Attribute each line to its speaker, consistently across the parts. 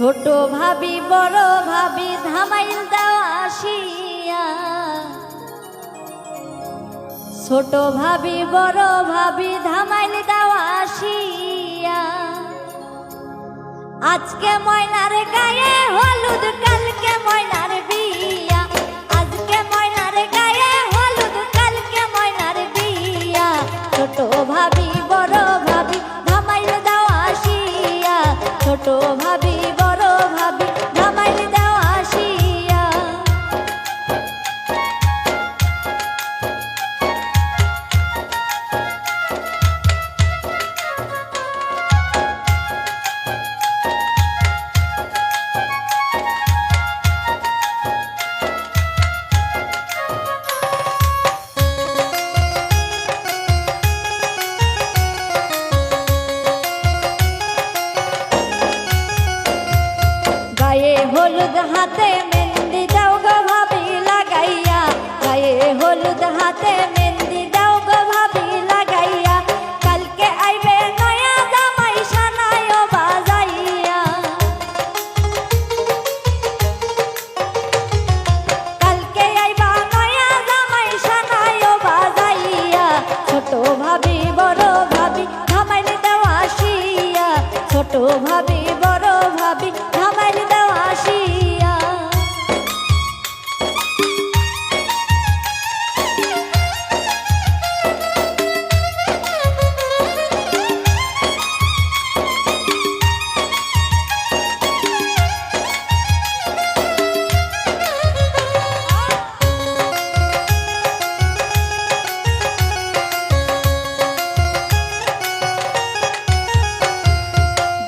Speaker 1: ছোট ভাবি বড় ভাবি ধামাইল দাও আসিয়া, ছোট ভাবি বড় ভাবি ধামাইল দাও আসিয়া। আজকে ময়নার গায়ে হলুদ কালকে ময়নার বিয়া, আজকে ময়নার গায়ে হলুদ কালকে ময়নার বিয়া। ছোট ভাবি বড় ভাবি ধামাইল দাও আসিয়া, ছোট ভাবি বড় ভাবি ধামাইল দাও আসিয়া। গায়ে হলুদ হাতে মেহেন্দি দাও গো ভাবি লাগাইয়া, গায়ে হলুদ হাতে মেহেন্দি দাও গো ভাবি লাগাইয়া। কালকে আইবে নয়া জামাই সানায়ও বাজাইয়া, কালকে আইবা নয়া জামাই সানায়ও বাজাইয়া। ছোট ভাবি বড় ভাবি ধামাইল দাও আসিয়া, ছোট ভাবি বড় ভাবি ধামাইল দাও আসিয়া।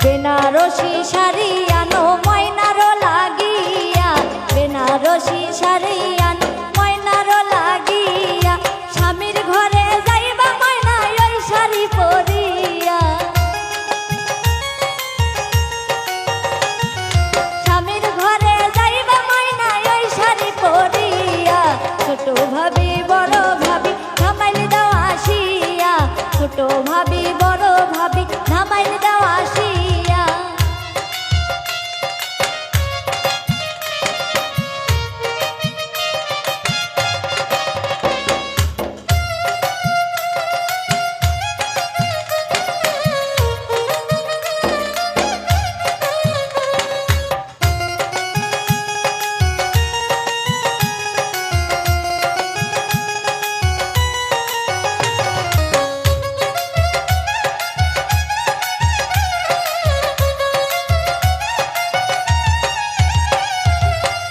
Speaker 1: বেনারসি শাড়ি আনো ময়নারও লাগিয়া, বেনারসি শাড়ি আনো ময়নারও লাগিয়া। স্বামীর ঘরে যাইবা ময়না ওই শাড়ি পরিয়া, স্বামীর ঘরে যাইবা ময়না ওই শাড়ি পরিয়া। ছোট ভাবি বড় ভাবি ধামাইল দাও আসিয়া, ছোট ভাবি বড় ভাবি ধামাইল দাও আসিয়া।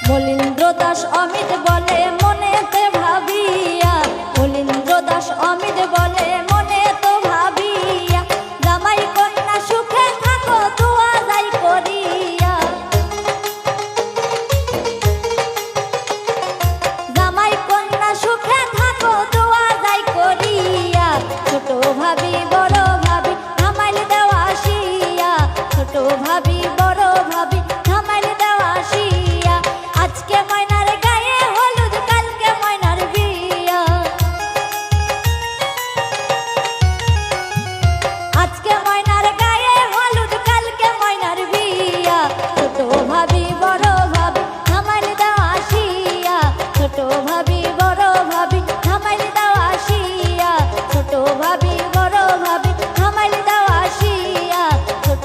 Speaker 1: মলিন্দ্র দাস অমিত বলে মনেতে ভাবিয়া, মলিন্দ্র দাস অমিত বলে মনেতে ভাবিয়া। জামাই কন্যা সুখে থাকো দোয়া যাই করিয়া, জামাই কন্যা সুখে থাকো দোয়া যাই করিয়া। ছোট ভাবি বড় ভাবি ধামাইল দাও আসিয়া, ছোট ভাবি বড় ভাবি ধামাইল দাও আসিয়া। আজকে ময়নার গায়ে হলুদ কালকে ময়নার বিয়া, আজকে ময়নার গায়ে হলুদ কালকে ময়নার বিয়া। ছোট ভাবি বড় ভাবি ধামাইল দাও আসিয়া, ছোট ভাবি বড় ভাবি ধামাইল দাও আসিয়া, ছোট ভাবি বড় ভাবি ধামাইল দাও আসিয়া, ছোট